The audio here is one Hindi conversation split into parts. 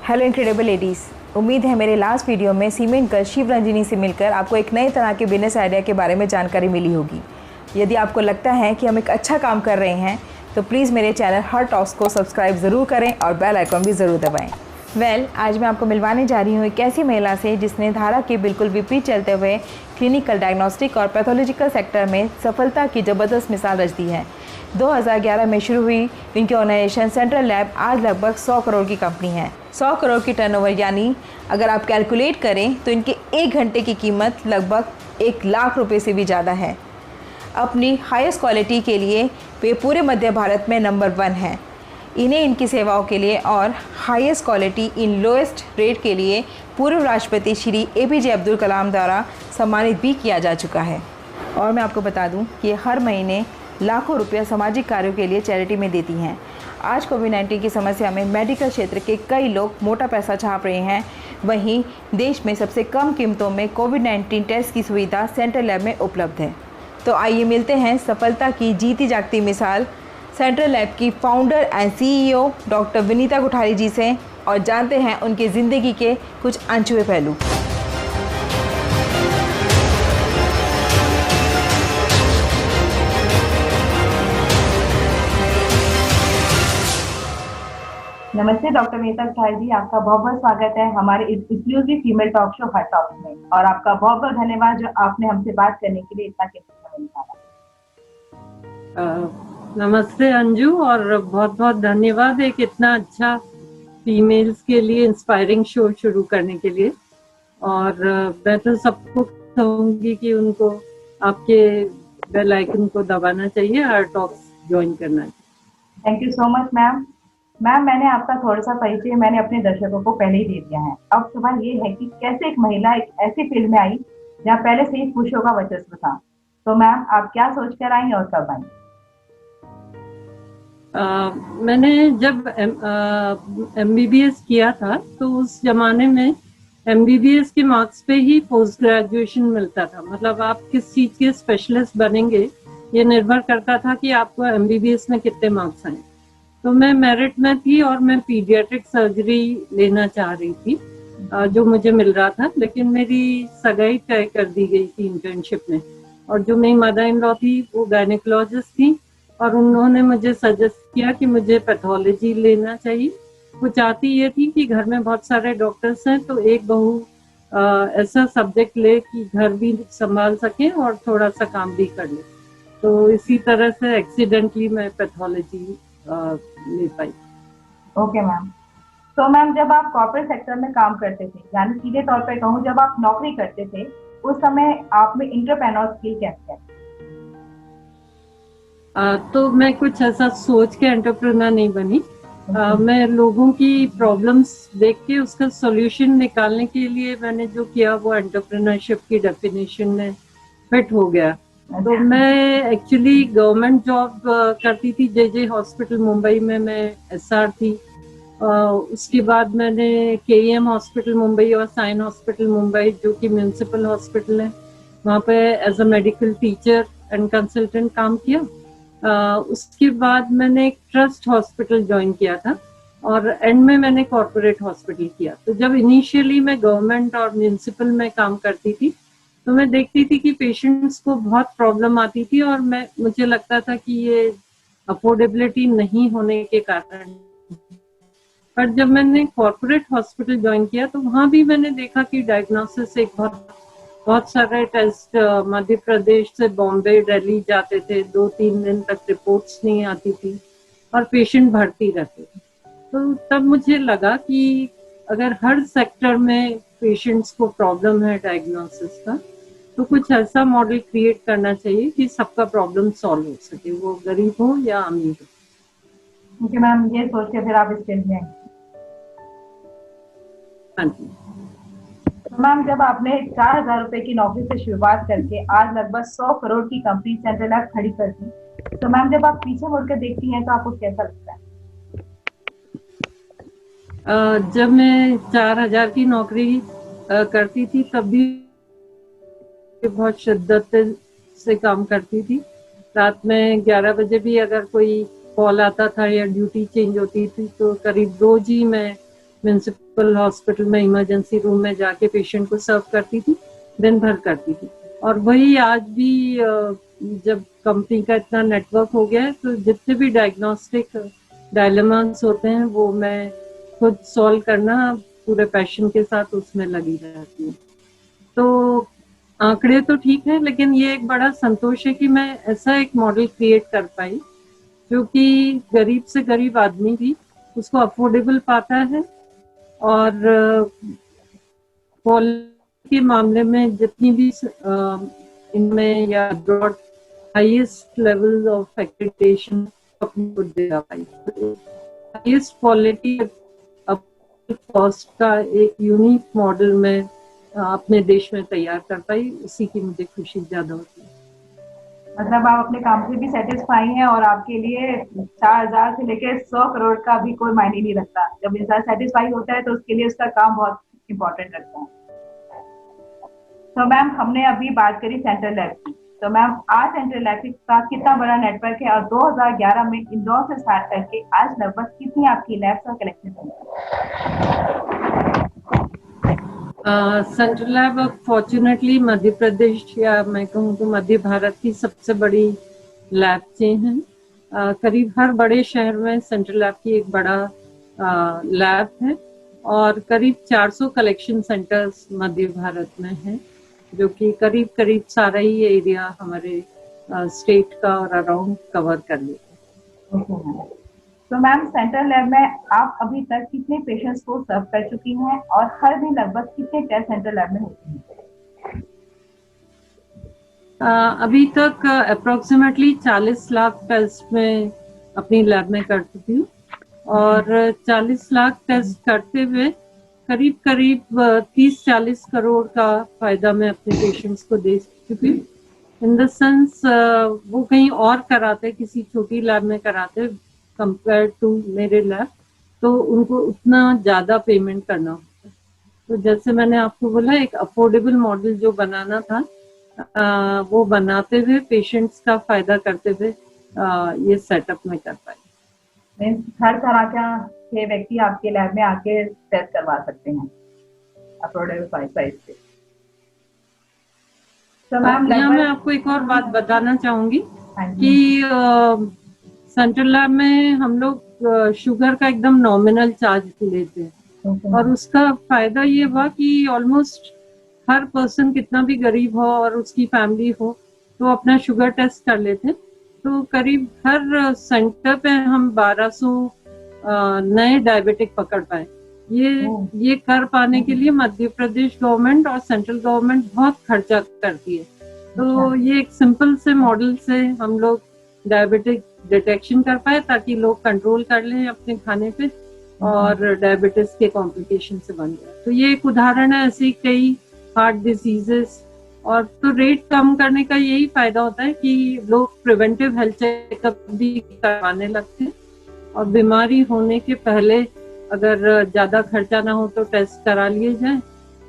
हेलो इनक्रेडिबल लेडीज़, उम्मीद है मेरे लास्ट वीडियो में सीमेंट गर्ल शिव रंजनी से मिलकर आपको एक नए तरह के बिजनेस आइडिया के बारे में जानकारी मिली होगी। यदि आपको लगता है कि हम एक अच्छा काम कर रहे हैं तो प्लीज़ मेरे चैनल हर टॉक्स को सब्सक्राइब ज़रूर करें और बेल आइकन भी ज़रूर दबाएं। आज मैं आपको मिलवाने जा रही हूँ एक ऐसी महिला से जिसने धारा के बिल्कुल विपरीत चलते हुए क्लिनिकल, डायग्नोस्टिक और पैथोलॉजिकल सेक्टर में सफलता की ज़बरदस्त मिसाल रच दी है। 2011 में शुरू हुई इनकी ऑर्गेनाइजेशन सेंट्रल लैब आज लगभग 100 करोड़ की कंपनी है। 100 करोड़ की टर्नओवर, यानी अगर आप कैलकुलेट करें तो इनके 1 घंटे की कीमत लगभग 1 लाख रुपए से भी ज़्यादा है। अपनी हाईएस्ट क्वालिटी के लिए वे पूरे मध्य भारत में नंबर 1 हैं। इन्हें इनकी सेवाओं के लिए और highest quality in lowest rate के लिए पूर्व राष्ट्रपति श्री APJ अब्दुल कलाम द्वारा सम्मानित भी किया जा चुका है। और मैं आपको बता दूं कि हर महीने लाखों रुपया सामाजिक कार्यों के लिए चैरिटी में देती हैं। आज कोविड-19 की समस्या में मेडिकल क्षेत्र के कई लोग मोटा पैसा छाप रहे हैं, वहीं देश में सबसे कम कीमतों में कोविड-19 टेस्ट की सुविधा सेंट्रल लैब में उपलब्ध है। तो आइए मिलते हैं सफलता की जीती जागती मिसाल सेंट्रल लैब की founder and CEO doctor Vinita Kothari ji से और जानते हैं उनकी ज़िंदगी के कुछ अनछुए पहलू। नमस्ते डॉक्टर विनीता कोठारी जी, आपका बहुत बहुत स्वागत है हमारे इस एक्सक्लूसिव फीमेल टॉक शो हर टॉक में। और आपका बहुत बहुत धन्यवाद जो आपने हमसे बात करने के लिए इतना कीमती समय निकाला। नमस्ते अंजू, और बहुत बहुत धन्यवाद एक इतना अच्छा फीमेल्स के लिए इंस्पायरिंग शो शुरू करने के लिए। और मैं तो सबको कहूँगी कि उनको आपके बेल आइकन को दबाना चाहिए, हर टॉक्स ज्वाइन करना चाहिए। Thank you so much ma'am. मैंने आपका थोड़ा सा परिचय मैंने अपने दर्शकों को पहले ही दे दिया है। अब सवाल ये है कि कैसे एक महिला एक ऐसी फील्ड में आई जहाँ पहले से ही पुरुषों का वर्चस्व था। तो मैम, आप क्या सोच कर आई और कब आई? मैंने जब MBBS किया था तो उस जमाने में MBBS के मार्क्स पे ही पोस्ट ग्रेजुएशन मिलता था। मतलब आप किस चीज़ के स्पेशलिस्ट बनेंगे ये निर्भर करता था कि आपको MBBS में कितने मार्क्स आए। तो मैं मेरिट में थी और मैं पीडियाट्रिक सर्जरी लेना चाह रही थी, जो मुझे मिल रहा था, लेकिन मेरी सगाई तय कर दी गई थी इंटर्नशिप में। और जो मेरी मदर इन लॉ थी वो गायनेकोलॉजिस्ट थी और उन्होंने मुझे सजेस्ट किया कि मुझे पैथोलॉजी लेना चाहिए। वो चाहती ये थी कि घर में बहुत सारे डॉक्टर्स हैं तो एक बहू ऐसा सब्जेक्ट ले कि घर भी संभाल सके और थोड़ा सा काम भी कर ले। तो इसी तरह से एक्सीडेंटली मैं पैथोलॉजी ले पाई। Okay ma'am. तो मैम, जब आप कॉर्पोरेट सेक्टर में काम करते थे, यानी सीधे तौर पे कहूँ जब आप नौकरी करते थे, उस समय आप में एंटरप्रेन्योर स्किल कैसे है? तो मैं कुछ ऐसा सोच के एंटरप्रेन्योर नहीं बनी। मैं लोगों की प्रॉब्लम्स देख के उसका सॉल्यूशन निकालने के लिए मैंने जो किया वो एंटरप्रेन्योरशिप की डेफिनेशन में फिट हो गया। तो मैं एक्चुअली गवर्नमेंट जॉब करती थी JJ हॉस्पिटल मुंबई में, मैं SR थी। उसके बाद मैंने KEM हॉस्पिटल मुंबई और साइन हॉस्पिटल मुंबई, जो कि म्यूनसिपल हॉस्पिटल है, वहाँ पे as a medical teacher and consultant काम किया। उसके बाद मैंने एक ट्रस्ट हॉस्पिटल ज्वाइन किया था और एंड में मैंने कॉर्पोरेट हॉस्पिटल किया। तो जब इनिशियली मैं गवर्नमेंट और म्यूनसिपल में काम करती थी तो मैं देखती थी कि पेशेंट्स को बहुत प्रॉब्लम आती थी और मुझे लगता था कि ये अफोर्डेबिलिटी नहीं होने के कारण। पर जब मैंने कॉर्पोरेट हॉस्पिटल ज्वाइन किया तो वहाँ भी मैंने देखा कि डायग्नोसिस एक बहुत सारे टेस्ट मध्य प्रदेश से बॉम्बे, दिल्ली जाते थे, 2-3 दिन तक रिपोर्ट्स नहीं आती थी और पेशेंट भर्ती रहते थे। तो तब मुझे लगा कि अगर हर सेक्टर में पेशेंट्स को प्रॉब्लम है डायग्नोसिस का, तो कुछ ऐसा मॉडल क्रिएट करना चाहिए कि सबका प्रॉब्लम सॉल्व हो सके, वो गरीब हो या अमीर हो। क्योंकि मैम ये सोच के फिर आप इस फील्ड में आई। हाँ जी। तो मैम, जब आपने 4,000 रुपए की नौकरी से शुरुआत करके आज लगभग 100 करोड़ की कंपनी सेंट्रल लैब खड़ी कर दी, तो मैम जब आप पीछे मुड़कर देखती हैं तो आपको कैसा लगता है? जब मैं 4,000 की नौकरी करती थी तब भी बहुत शिद्दत से काम करती थी। रात में 11 बजे भी अगर कोई कॉल आता था या ड्यूटी चेंज होती थी तो करीब रोज ही मैं म्यूनिसिपल हॉस्पिटल में इमरजेंसी रूम में जाके पेशेंट को सर्व करती थी, दिन भर करती थी। और वही आज भी जब कंपनी का इतना नेटवर्क हो गया है तो जितने भी डायग्नोस्टिक डायलेमास होते हैं वो मैं खुद सॉल्व करना पूरे पैशन के साथ उसमें लगी रहती हूँ। तो आंकड़े तो ठीक है, लेकिन ये एक बड़ा संतोष है कि मैं ऐसा एक मॉडल क्रिएट कर पाई जो कि गरीब से गरीब आदमी भी उसको अफोर्डेबल पाता है, और क्वालिटी के मामले में जितनी भी इनमें या abroad highest level of accreditation अपनी को दे पाई, हाईएस्ट क्वालिटी कॉस्ट का एक यूनिक मॉडल में अपने देश में तैयार कर पाई, उसी की मुझे खुशी ज्यादा होती है। मतलब आप अपने काम से भी सेटिस्फाई हैं और आपके लिए 4,000 से लेकर 100 करोड़ का भी कोई मायने नहीं रखता। जब इंसान सेटिस्फाई होता है तो उसके लिए उसका काम बहुत इम्पोर्टेंट रखता है। तो मैम हमने अभी बात करी सेंट्रल लैब की, तो मैम आज सेंट्रल लैब का कितना बड़ा नेटवर्क है और 2011 में इंदौर से स्टार्ट करके आज लगभग कितनी आपकी लैब्स और कलेक्शन है? Central lab fortunately Madhya Pradesh या मैं कहूँ तो मध्य भारत की सबसे बड़ी लैब चेन है। करीब हर बड़े शहर में सेंट्रल लैब की एक बड़ा लैब है और करीब 400 कलेक्शन सेंटर्स मध्य भारत में हैं, जो कि करीब करीब सारा ही एरिया हमारे स्टेट का और अराउंड कवर कर लेते हैं। तो मैम सेंट्रल लैब में आप अभी तक कितने पेशेंट्स को सर्व कर चुकी हैं और हर दिन लगभग कितने टेस्ट सेंट्रल लैब में होते हैं? अभी तक अप्रोक्सीमेटली 40 लाख टेस्ट में अपनी लैब में कर चुकी हूँ, और 40 लाख टेस्ट करते हुए करीब करीब 30-40 करोड़ का फायदा मैं अपने पेशेंट्स को दे चुकी हूँ। इन द सेंस वो कहीं और कराते, किसी छोटी लैब में कराते कंपेयर टू मेरे लैब, तो उनको उतना ज़्यादा पेमेंट करना होता है। तो जैसे मैंने आपको बोला, एक अफोर्डेबल मॉडल जो बनाना था वो बनाते हुए पेशेंट्स का फायदा करते हुए ये सेटअप में कर पाए। हर तरह के व्यक्ति आपके लैब में आके टेस्ट करवा सकते हैं अफोर्डेबल प्राइस पे। तो यहाँ मैं आपको एक और बात बताना चाहूंगी कि सेंट्रल लैब में हम लोग शुगर का एकदम नॉमिनल चार्ज लेते हैं, और उसका फायदा ये हुआ कि ऑलमोस्ट हर पर्सन कितना भी गरीब हो और उसकी फैमिली हो तो अपना शुगर टेस्ट कर लेते। तो करीब हर सेंटर पे हम 1200 नए डायबिटिक पकड़ पाए। ये कर पाने के लिए मध्य प्रदेश गवर्नमेंट और सेंट्रल गवर्नमेंट बहुत खर्चा करती है। तो ये एक सिंपल से मॉडल से हम लोग डायबिटिक डिटेक्शन कर पाए ताकि लोग कंट्रोल कर लें अपने खाने पे और डायबिटीज के कॉम्प्लिकेशन से बन जाए। तो ये एक उदाहरण है, ऐसी कई हार्ट डिजीजेस, और तो रेट कम करने का यही फायदा होता है कि लोग प्रिवेंटिव हेल्थ चेकअप भी करवाने लगते हैं, और बीमारी होने के पहले अगर ज्यादा खर्चा ना हो तो टेस्ट करा लिए जाए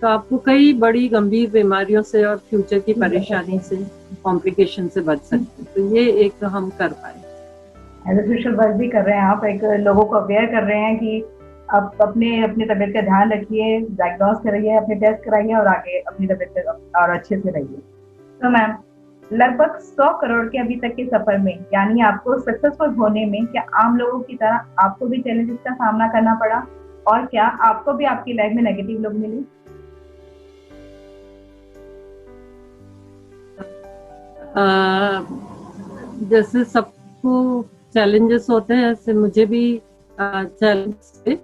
तो आपको कई बड़ी गंभीर बीमारियों से और फ्यूचर की परेशानी से, कॉम्प्लिकेशन से बच सकते हैं। तो ये एक हम कर पाए। एज ए सोशल वर्क भी कर रहे हैं आप, एक लोगों को अवेयर कर रहे हैं कि आप अपने तबीयत का ध्यान रखिए, डायग्नोस कराइए, अपने टेस्ट कराइए और आगे अपनी तबीयत और अच्छे से रहिए। तो मैम लगभग 100 करोड़ के अभी तक के सफर में, यानी आपको सक्सेसफुल होने में, क्या आम लोगों की तरह आपको भी चैलेंजेस का सामना करना पड़ा, और क्या आपको भी आपकी लाइफ में नेगेटिव लोग मिले? जैसे सबको चैलेंजेस होते हैं ऐसे मुझे भी चैलेंज थे।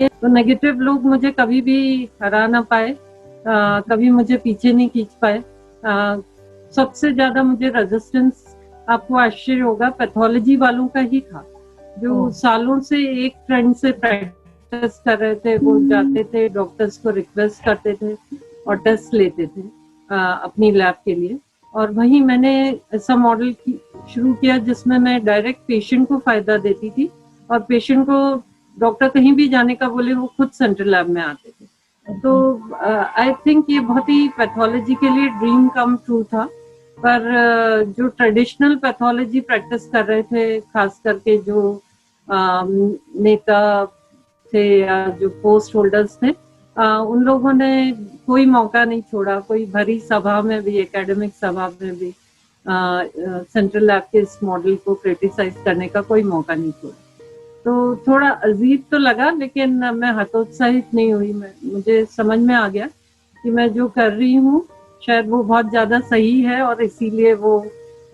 तो नेगेटिव लोग मुझे कभी भी हरा ना पाए, कभी मुझे पीछे नहीं खींच पाए। सबसे ज्यादा मुझे रेजिस्टेंस, आपको आश्चर्य होगा, पैथोलॉजी वालों का ही था, जो सालों से एक ट्रेंड से प्रैक्टिस कर रहे थे। वो जाते थे, डॉक्टर्स को रिक्वेस्ट करते थे और टेस्ट लेते थे अपनी लैब के लिए। और वहीं मैंने ऐसा मॉडल शुरू किया जिसमें मैं डायरेक्ट पेशेंट को फायदा देती थी, और पेशेंट को डॉक्टर कहीं भी जाने का बोले वो खुद सेंट्रल लैब में आते थे। तो आई थिंक ये बहुत ही पैथोलॉजी के लिए ड्रीम कम ट्रू था। पर जो ट्रेडिशनल पैथोलॉजी प्रैक्टिस कर रहे थे, खास करके जो नेता थे या जो पोस्ट होल्डर्स थे, उन लोगों ने कोई मौका नहीं छोड़ा, कोई भरी सभा में भी, एकेडमिक सभा में भी सेंट्रल लैब के इस मॉडल को क्रिटिसाइज करने का कोई मौका नहीं छोड़ा। तो थोड़ा अजीब तो लगा, लेकिन मैं हतोत्साहित नहीं हुई। मुझे समझ में आ गया कि मैं जो कर रही हूँ शायद वो बहुत ज्यादा सही है और इसीलिए वो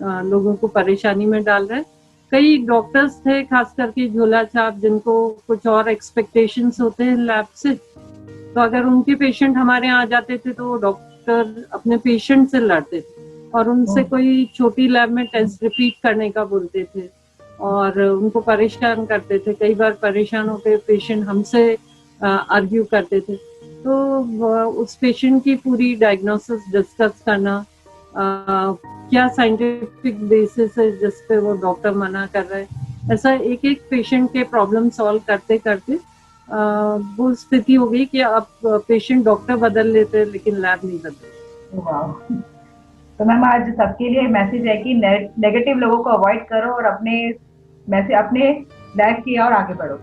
लोगों को परेशानी में डाल रहा है। कई डॉक्टर्स थे, खास करके झोला छाप, जिनको कुछ और एक्सपेक्टेशंस होते हैं लैब से, तो अगर उनके पेशेंट हमारे यहाँ आ जाते थे तो डॉक्टर अपने पेशेंट से लड़ते थे और उनसे कोई छोटी लैब में टेस्ट रिपीट करने का बोलते थे और उनको परेशान करते थे। कई बार परेशान होकर पेशेंट हमसे आर्ग्यू करते थे। तो उस पेशेंट की पूरी डायग्नोसिस डिस्कस करना, क्या साइंटिफिक बेसिस है जिस पे वो डॉक्टर मना कर रहे हैं, ऐसा एक एक पेशेंट के प्रॉब्लम सॉल्व करते करते वो स्थिति हो गई कि अब पेशेंट डॉक्टर बदल लेते हैं लेकिन लैब नहीं बदलते। तो मैम आज सबके लिए मैसेज है कि नेगेटिव लोगों को अवॉइड करो और अपने लाइफ की ओर आगे बढ़ो।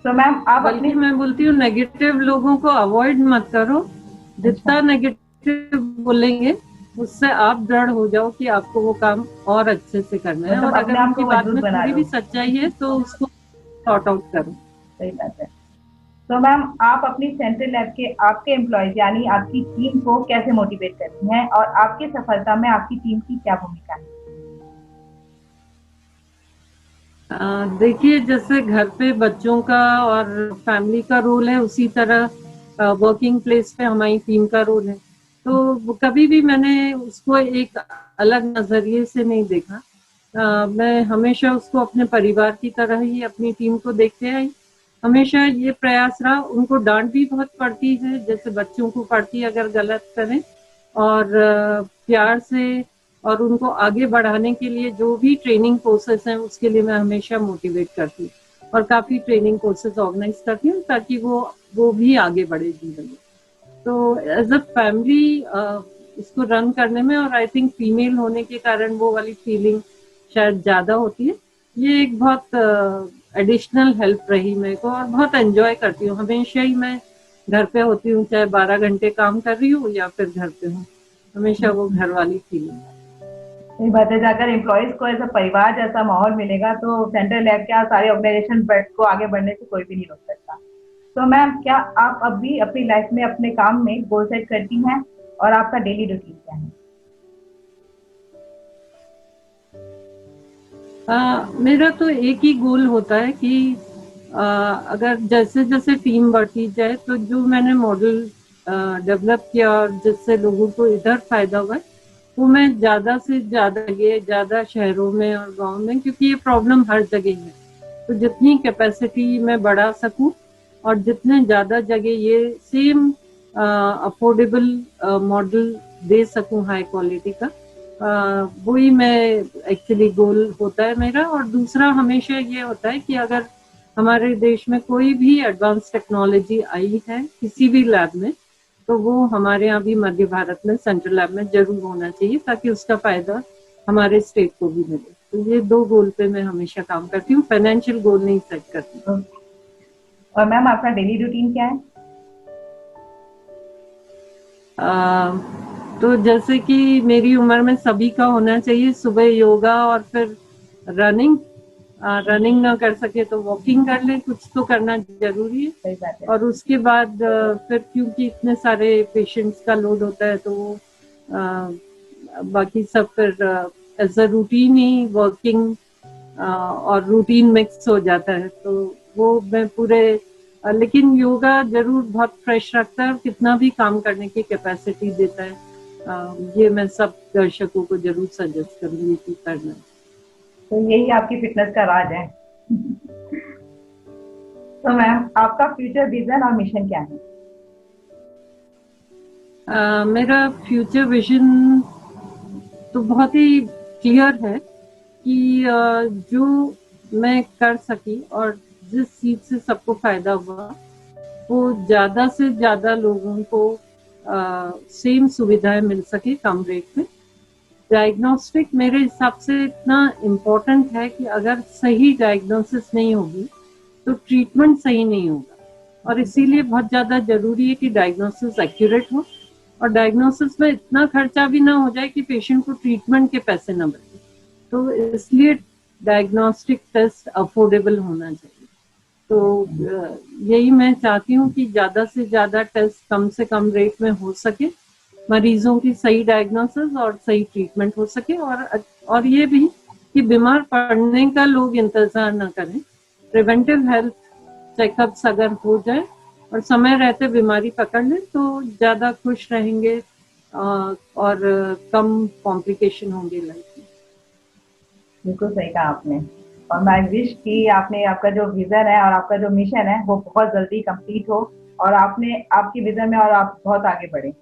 तो मैम आप बल्कि मैं बोलती हूँ नेगेटिव लोगों को अवॉइड मत करो, जितना नेगेटिव बोलेंगे उससे आप दृढ़ हो जाओ कि आपको वो काम और अच्छे से करना है, और अगर उनकी बात में थोड़ी भी सच्चाई है तो उसको सॉर्ट आउट करो। सही बात है। तो मैम आप अपनी सेंट्रल लैब के आपके एम्प्लॉयज यानी आपकी टीम को कैसे मोटिवेट करती हैं और आपकी सफलता में आपकी टीम की क्या भूमिका है? देखिए, जैसे घर पे बच्चों का और फैमिली का रोल है, उसी तरह वर्किंग प्लेस पे हमारी टीम का रोल है। तो कभी भी मैंने उसको एक अलग नजरिए से नहीं देखा। मैं हमेशा उसको अपने परिवार की तरह ही अपनी टीम को देखते आई। हमेशा ये प्रयास रहा। उनको डांट भी बहुत पड़ती है, जैसे बच्चों को पड़ती है अगर गलत करें, और प्यार से और उनको आगे बढ़ाने के लिए जो भी ट्रेनिंग कोर्सेस हैं उसके लिए मैं हमेशा मोटिवेट करती हूँ और काफी ट्रेनिंग कोर्सेस ऑर्गेनाइज करती हूँ ताकि वो भी आगे बढ़े जीवन में। तो एज अ फैमिली इसको रन करने में, और आई थिंक फीमेल होने के कारण वो वाली फीलिंग शायद ज्यादा होती है, ये एक बहुत एडिशनल हेल्प रही मेरे को, और बहुत एंजॉय करती हूँ। हमेशा ही मैं घर पे होती हूँ, चाहे 12 घंटे काम कर रही हूँ या फिर घर पे हूँ, हमेशा वो घर वाली फीलिंग। सही बात है। अगर एम्प्लॉयज को ऐसा परिवार जैसा माहौल मिलेगा तो सेंट्रल लैब क्या सारे ऑर्गेनाइजेशन को आगे बढ़ने से कोई भी नहीं रोक सकता। तो मैम क्या आप अब भी अपनी लाइफ में अपने काम में गोल सेट करती हैं और आपका डेली रूटीन क्या है? मेरा तो एक ही गोल होता है कि अगर जैसे जैसे टीम बढ़ती जाए, तो जो मैंने मॉडल डेवलप किया और जिससे लोगों को इधर फायदा हुआ, वो मैं ज्यादा से ज्यादा शहरों में और गांव में, क्योंकि ये प्रॉब्लम हर जगह है, तो जितनी कैपेसिटी मैं बढ़ा सकूं और जितने ज्यादा जगह ये सेम अफोर्डेबल मॉडल दे सकूं हाई क्वालिटी का, वही मैं एक्चुअली गोल होता है मेरा। और दूसरा हमेशा ये होता है कि अगर हमारे देश में कोई भी एडवांस टेक्नोलॉजी आई है किसी भी लैब में, तो वो हमारे यहाँ भी मध्य भारत में सेंट्रल लैब में जरूर होना चाहिए ताकि उसका फायदा हमारे स्टेट को भी मिले। तो ये दो गोल पे मैं हमेशा काम करती हूँ, फाइनेंशियल गोल नहीं सेट करती। और मैम आपका डेली रूटीन क्या है? तो जैसे कि मेरी उम्र में सभी का होना चाहिए, सुबह योगा और फिर रनिंग। रनिंग ना कर सके तो वॉकिंग कर ले, कुछ तो करना जरूरी है। सही बात है। और उसके बाद फिर क्योंकि इतने सारे पेशेंट्स का लोड होता है, तो बाकी सब फिर एज अ रूटीन ही वर्किंग और रूटीन मिक्स हो जाता है, तो वो मैं पूरे लेकिन योगा जरूर बहुत फ्रेश रखता है और कितना भी काम करने की कैपेसिटी देता है। ये मैं सब दर्शकों को जरूर सजेस्ट करूंगी कि करना। तो यही आपकी फिटनेस का राज है। तो मैम आपका फ्यूचर विजन और मिशन क्या है? मेरा फ्यूचर विजन तो बहुत ही क्लियर है कि जो मैं कर सकी और जिस चीज से सबको फायदा हुआ, वो ज्यादा से ज्यादा लोगों को सेम सुविधाएं मिल सके कम रेट में। डायग्नोस्टिक मेरे हिसाब से इतना इम्पोर्टेंट है कि अगर सही डायग्नोसिस नहीं होगी तो ट्रीटमेंट सही नहीं होगा। और इसीलिए बहुत ज़्यादा ज़रूरी है कि डायग्नोसिस एक्यूरेट हो, और डायग्नोसिस में इतना खर्चा भी ना हो जाए कि पेशेंट को ट्रीटमेंट के पैसे ना बचे। तो इसलिए डायग्नोस्टिक टेस्ट अफोर्डेबल होना चाहिए। तो यही मैं चाहती हूँ कि ज़्यादा से ज़्यादा टेस्ट कम से कम रेट में हो सके, मरीजों की सही डायग्नोसिस और सही ट्रीटमेंट हो सके, और ये भी कि बीमार पड़ने का लोग इंतजार ना करें। प्रिवेंटिव हेल्थ चेकअप्स अगर हो जाए और समय रहते बीमारी पकड़ लें तो ज़्यादा खुश रहेंगे और कम कॉम्प्लिकेशन होंगे लाइफ में। बिल्कुल सही कहा आपने। और मैं विश कि आपने आपका जो विजन है और आपका जो मिशन है वो बहुत जल्दी कंप्लीट हो और आपने आपकी विजन में और आप बहुत आगे बढ़े।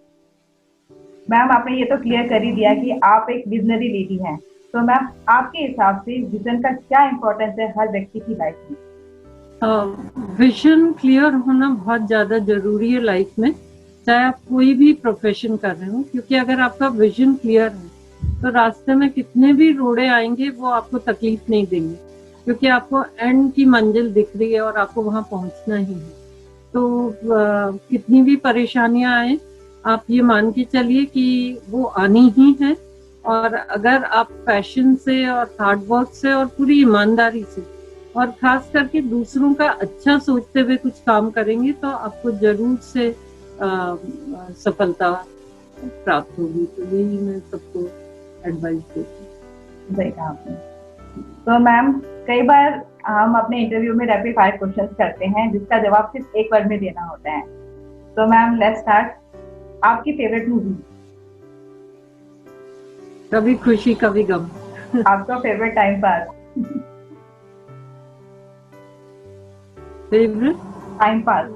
मैम आपने ये तो क्लियर कर ही दिया कि आप एक विजनरी लेडी हैं, तो मैम आपके हिसाब से विजन का क्या इम्पोर्टेंस है हर व्यक्ति की लाइफ में? विजन क्लियर होना बहुत ज़्यादा ज़रूरी है लाइफ में, चाहे आप कोई भी प्रोफेशन कर रहे हो, क्योंकि अगर आपका विजन क्लियर है तो रास्ते में कितने भी रोड़े आएंगे वो आपको तकलीफ नहीं देंगे, क्योंकि आपको एंड की मंजिल दिख रही है और आपको वहां पहुंचना ही है। तो कितनी भी परेशानियां आए, आप ये मान के चलिए कि वो आनी ही है, और अगर आप पैशन से और हार्ड वर्क से और पूरी ईमानदारी से और खास करके दूसरों का अच्छा सोचते हुए कुछ काम करेंगे तो आपको जरूर से सफलता प्राप्त होगी। तो यही मैं सबको एडवाइस देती हूँ। सही कहा आपने। तो मैम कई बार हम अपने इंटरव्यू में रैपिड फायर क्वेश्चंस करते हैं जिसका जवाब सिर्फ एक वर्ड में देना होता है। तो मैम लेट्स स्टार्ट। आपकी फेवरेट मूवी? कभी खुशी कभी गम। आपका favourite time pass? Favourite time pass,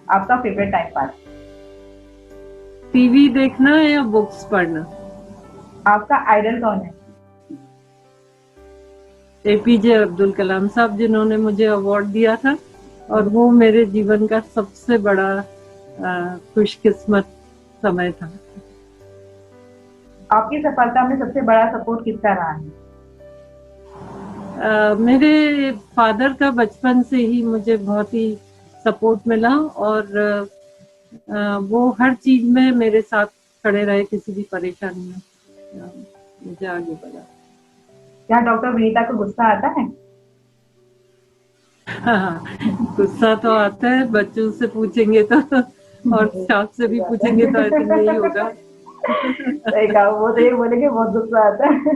आपका फेवरेट टाइम पास? टीवी देखना या बुक्स पढ़ना? आपका आइडल कौन है? एपीजे अब्दुल कलाम साहब, जिन्होंने मुझे अवार्ड दिया था, और वो मेरे जीवन का सबसे बड़ा खुशकिस्मत समय था। आपकी सफलता में सबसे बड़ा सपोर्ट किसका रहा है? मेरे फादर का बचपन से ही मुझे बहुत ही सपोर्ट मिला, और वो हर चीज में मेरे साथ खड़े रहे, किसी भी परेशानी में मुझे आगे बढ़ा। क्या डॉक्टर विनीता को गुस्सा आता है? हाँ, गुस्सा तो आता है, बच्चों से पूछेंगे तो, और स्टाफ से भी पूछेंगे तो आई थिंक यही होगा। सही कहा, वो तो ये बोलेंगे बहुत गुस्सा आता है।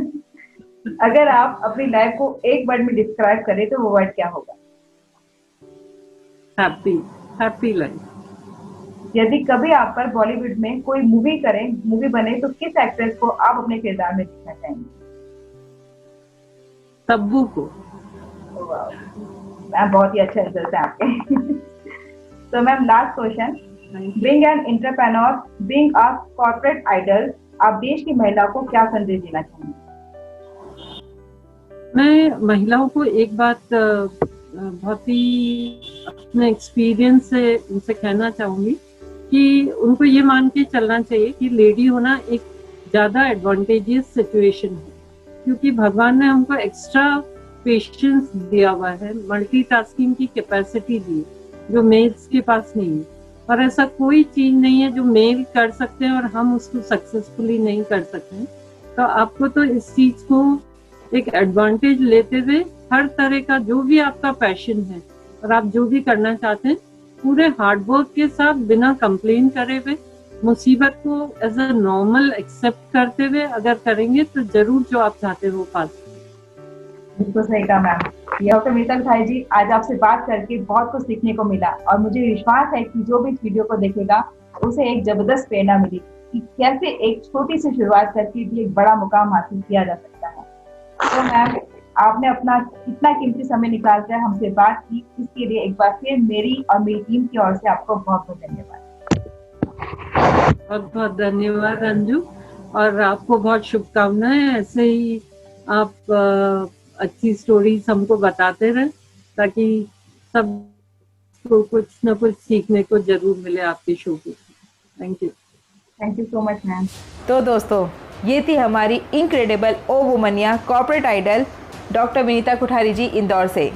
अगर आप अपनी लाइफ को एक वर्ड में डिस्क्राइब करें तो वो वर्ड क्या होगा? Happy, happy life. यदि कभी आप पर बॉलीवुड में कोई मूवी बने तो किस एक्ट्रेस को आप अपने किरदार में दिखना चाहेंगे? तब्बू को। मैम बहुत ही अच्छे आंसर है आपके। तो ma'am last question, being an entrepreneur, being a corporate idol, आप देश की महिलाओं को क्या संदेश देना चाहेंगे? मैं महिलाओं को एक बात बहुत ही अपने एक्सपीरियंस से उनसे कहना चाहूंगी कि उनको ये मान के चलना चाहिए कि लेडी होना एक ज्यादा एडवांटेजियस सिचुएशन है, क्योंकि भगवान ने हमको एक्स्ट्रा पेशेंस दिया हुआ है, मल्टीटास्किंग की कैपेसिटी दी है जो मेल्स के पास नहीं है। और ऐसा कोई चीज नहीं है जो मेल कर सकते हैं और हम उसको सक्सेसफुली नहीं कर सकते हैं। तो आपको तो इस चीज को एक एडवांटेज लेते हुए हर तरह का जो भी आपका पैशन है और आप जो भी करना चाहते हैं, पूरे हार्ड वर्क के साथ, बिना कंप्लेन करे हुए, मुसीबत को एज अ नॉर्मल एक्सेप्ट करते हुए अगर करेंगे तो जरूर जो आप चाहते हो वो पा सकते। बिल्कुल सही कहा मैम। डॉक्टर विनीता कुठारी जी, आज आपसे बात करके बहुत कुछ सीखने को मिला और मुझे विश्वास है कि जो भी इस वीडियो को देखेगा उसे एक जबरदस्त प्रेरणा मिली कि कैसे एक छोटी सी शुरुआत करके भी एक बड़ा मुकाम हासिल किया जा सकता है। तो मैम आपने अपना इतना कीमती समय निकाल कर हमसे बात की, इसके लिए एक बार फिर मेरी और मेरी टीम की ओर से आपको बहुत बहुत धन्यवाद। बहुत बहुत धन्यवाद अंजू, और आपको बहुत शुभकामनाएं। ऐसे ही आप अच्छी स्टोरीज हमको बताते रहे ताकि सब को कुछ न कुछ सीखने को जरूर मिले आपके शो को। Thank you so much ma'am. तो दोस्तों, ये थी हमारी इनक्रेडिबल ओ वुमन या corporate idol doctor Vinita Kuthari जी इंदौर से।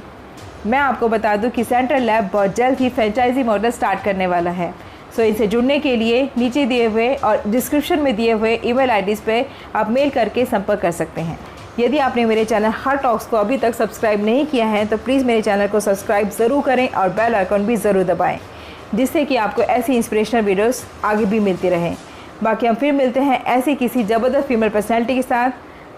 मैं आपको बता दूं कि सेंट्रल लैब बहुत जल्द ही फ्रेंचाइजी मॉडल स्टार्ट करने वाला है। सो इनसे जुड़ने के लिए नीचे दिए हुए और डिस्क्रिप्शन में दिए हुए ईमेल आईडीज़ पे आप मेल करके संपर्क कर सकते हैं। यदि आपने मेरे चैनल हर टॉक्स को अभी तक सब्सक्राइब नहीं किया है तो प्लीज़ मेरे चैनल को सब्सक्राइब ज़रूर करें और बेल आइकन भी ज़रूर दबाएं, जिससे कि आपको ऐसी इंस्पिरेशनल वीडियोस आगे भी मिलती रहें। बाकी हम फिर मिलते हैं ऐसी किसी ज़बरदस्त फीमेल पर्सनैलिटी के साथ।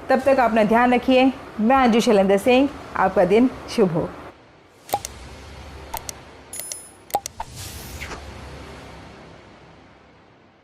तब तक अपना ध्यान रखिए। मैं अंजू शैलेंद्र सिंह, आपका दिन शुभ हो।